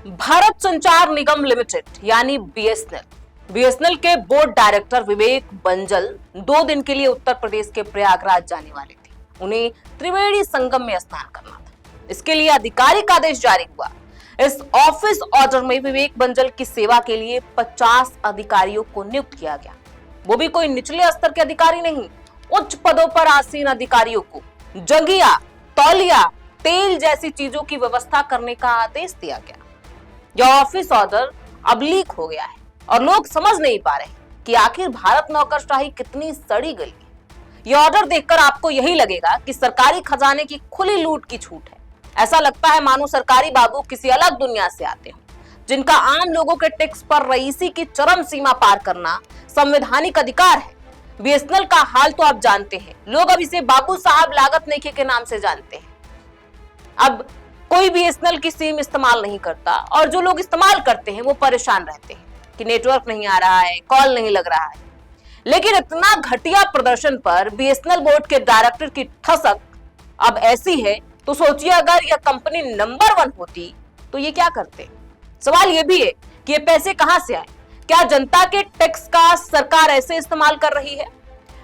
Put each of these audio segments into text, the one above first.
भारत संचार निगम लिमिटेड यानी बीएसएनएल के बोर्ड डायरेक्टर विवेक बंजल 2 दिन के लिए उत्तर प्रदेश के प्रयागराज जाने वाले थे। उन्हें त्रिवेणी संगम में स्नान करना था। इसके लिए आधिकारिक आदेश जारी हुआ। इस ऑफिस ऑर्डर में विवेक बंजल की सेवा के लिए 50 अधिकारियों को नियुक्त किया गया। वो भी कोई निचले स्तर के अधिकारी नहीं, उच्च पदों पर आसीन अधिकारियों को जंघिया, तौलिया, तेल जैसी चीजों की व्यवस्था करने का आदेश दिया गया। यह ऑफिस ऑर्डर अब लीक हो गया है और लोग समझ नहीं पा रहे कि आखिर भारत नौकरशाही कितनी सड़ी गई है। यह ऑर्डर देखकर आपको यही लगेगा कि सरकारी खजाने की खुली लूट की छूट है। ऐसा लगता है मानो सरकारी बाबू किसी अलग दुनिया से आते हो, जिनका आम लोगों के टैक्स पर रईसी की चरम सीमा पार करना संवैधानिक अधिकार है। बीएसएनएल का हाल तो आप जानते हैं। लोग अब इसे बाबू साहब लागत नेकी के नाम से जानते हैं। अब कोई बीएसएनएल की सिम इस्तेमाल नहीं करता और जो लोग इस्तेमाल करते हैं वो परेशान रहते हैं कि नेटवर्क नहीं आ रहा है, कॉल नहीं लग रहा है। लेकिन इतना घटिया प्रदर्शन पर बीएसएनएल बोर्ड के डायरेक्टर की ठसक अब ऐसी है तो सोचिए अगर यह कंपनी नंबर 1 होती तो ये क्या करते। सवाल ये भी है कि ये पैसे कहां से आए। क्या जनता के टैक्स का सरकार ऐसे इस्तेमाल कर रही है?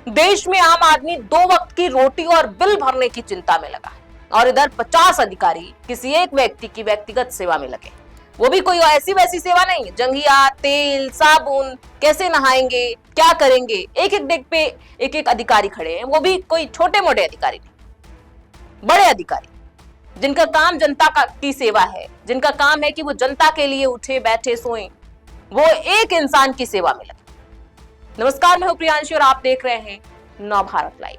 देश में आम आदमी 2 वक्त की रोटी और बिल भरने की चिंता में लगा है और इधर 50 अधिकारी किसी एक व्यक्ति की व्यक्तिगत सेवा में लगे। वो भी कोई ऐसी वैसी सेवा नहीं, जंघिया, तेल, साबुन, कैसे नहाएंगे, क्या करेंगे, एक एक डेस्क पे एक एक अधिकारी खड़े हैं। वो भी कोई छोटे मोटे अधिकारी नहीं, बड़े अधिकारी जिनका काम जनता की सेवा है, जिनका काम है कि वो जनता के लिए उठे बैठे सोएं, वो एक इंसान की सेवा में लगे। नमस्कार, मैं हूं प्रियांशी और आप देख रहे हैं नव भारत लाइव।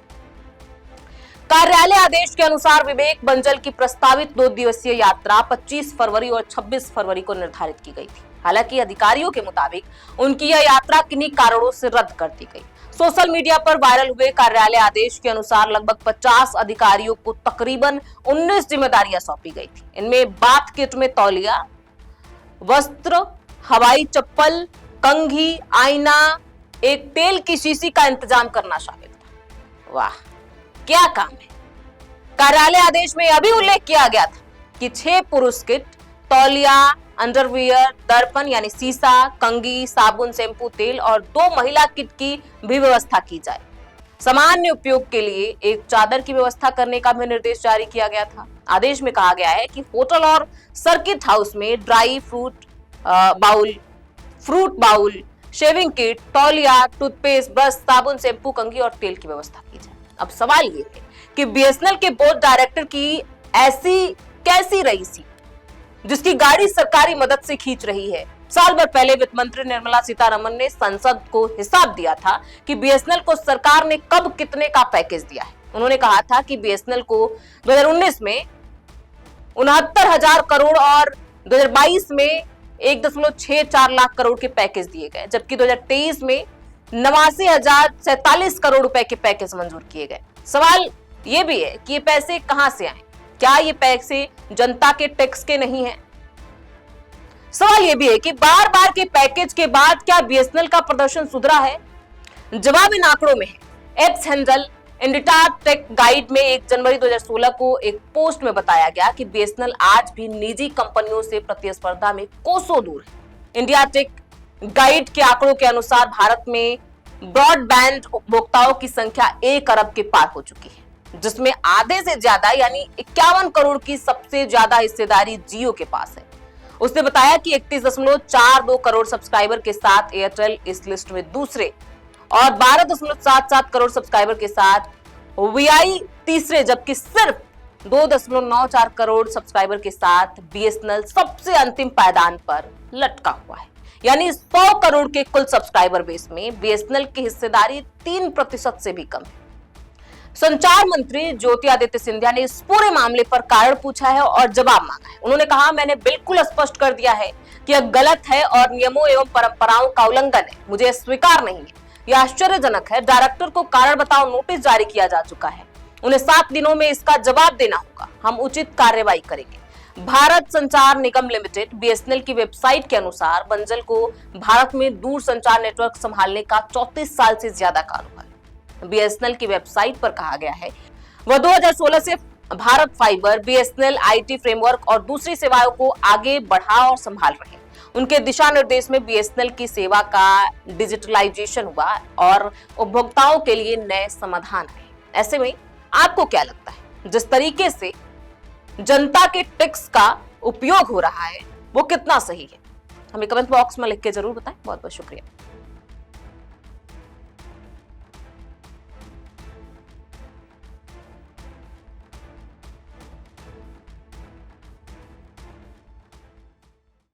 कार्यालय आदेश के अनुसार विवेक बंजल की प्रस्तावित 2 दिवसीय यात्रा 25 फरवरी और 26 फरवरी को निर्धारित की गई थी। हालांकि अधिकारियों के मुताबिक उनकी यह यात्रा किन्हीं कारणों से रद्द कर दी गई। सोशल मीडिया पर वायरल हुए कार्यालय आदेश के अनुसार लगभग 50 अधिकारियों को तकरीबन 19 जिम्मेदारियां सौंपी गई थी। इनमें बाथ किट में तौलिया, वस्त्र, हवाई चप्पल, कंघी, आईना, एक तेल की शीशी का इंतजाम करना शामिल था। वाह, क्या काम है। कार्यालय आदेश में यह भी उल्लेख किया गया था कि 6 पुरुष किट, तौलिया, अंडरवियर, दर्पण यानी शीशा, कंघी, साबुन, शैम्पू, तेल और 2 महिला किट की भी व्यवस्था की जाए। सामान्य उपयोग के लिए एक चादर की व्यवस्था करने का भी निर्देश जारी किया गया था। आदेश में कहा गया है कि होटल और सर्किट हाउस में dry fruit bowl, shaving kit, तौलिया, टूथपेस्ट, ब्रश, साबुन, शैम्पू, कंघी और तेल की व्यवस्था की जाए। अब सवाल ये है कि बीएसएनएल के बोर्ड डायरेक्टर की ऐसी कैसी रईसी जिसकी गाड़ी सरकारी मदद से खींच रही है। साल भर पहले वित्त मंत्री निर्मला सीतारमण ने संसद को हिसाब दिया था कि बीएसएनएल को सरकार ने कब कितने का पैकेज दिया है। उन्होंने कहा था कि बीएसएनएल को 2019 में 69,000 करोड़ और 2022 में 1.64 लाख करोड़ के पैकेज दिए गए, जबकि 2023 में 89,047 करोड़ रुपए के पैकेज मंजूर किए गए। सवाल ये भी है कि ये पैसे कहां से आए। क्या ये पैसे जनता के टैक्स के नहीं हैं? सवाल ये भी है कि बार बार के पैकेज के बाद क्या बीएसएनएल का प्रदर्शन सुधरा है? जवाब इन आंकड़ों में है। एक्स हैंडल इंडिटा टेक गाइड में 1 जनवरी 2016 को एक पोस्ट में बताया गया कि बीएसएनएल आज भी निजी कंपनियों से प्रतिस्पर्धा में कोसों दूर है। इंडिया टेक गाइड के आंकड़ों के अनुसार भारत में ब्रॉडबैंड उपभोक्ताओं की संख्या 1 अरब के पार हो चुकी है, जिसमें आधे से ज्यादा यानी 51 करोड़ की सबसे ज्यादा हिस्सेदारी जियो के पास है। उसने बताया कि 31.42 करोड़ सब्सक्राइबर के साथ एयरटेल इस लिस्ट में दूसरे और 12.77 करोड़ सब्सक्राइबर के साथ वीआई तीसरे, जबकि सिर्फ 2.94 करोड़ सब्सक्राइबर के साथ बीएसएनएल सबसे अंतिम पायदान पर लटका हुआ है। यानी 100 करोड़ के कुल सब्सक्राइबर बेस में बीएसएनएल की हिस्सेदारी 3% से भी कम है। संचार मंत्री ज्योतिरादित्य सिंधिया ने इस पूरे मामले पर कारण पूछा है और जवाब मांगा है। उन्होंने कहा, मैंने बिल्कुल स्पष्ट कर दिया है कि यह गलत है और नियमों एवं परंपराओं का उल्लंघन है। मुझे स्वीकार नहीं है। यह आश्चर्यजनक है। डायरेक्टर को कारण बताओ नोटिस जारी किया जा चुका है। उन्हें 7 दिनों में इसका जवाब देना होगा। हम उचित कार्रवाई करेंगे। भारत संचार निगम लिमिटेड बीएसएनएल की वेबसाइट के अनुसार बंजल को भारत में दूर संचार नेटवर्क संभालने का 34 साल से ज्यादा काल हुआ है। बीएसएनएल की वेबसाइट पर कहा गया है वह 2016 से Bharat fibre, BSNL IT framework और दूसरी सेवाओं को आगे बढ़ा और संभाल रहे हैं। उनके दिशा निर्देश में बीएसएनएल की सेवा का डिजिटलाइजेशन हुआ और उपभोक्ताओं के लिए नए समाधान आए। ऐसे में आपको क्या लगता है, जिस तरीके से जनता के टैक्स का उपयोग हो रहा है वो कितना सही है? हमें कमेंट बॉक्स में लिख के जरूर बताएं। बहुत बहुत शुक्रिया।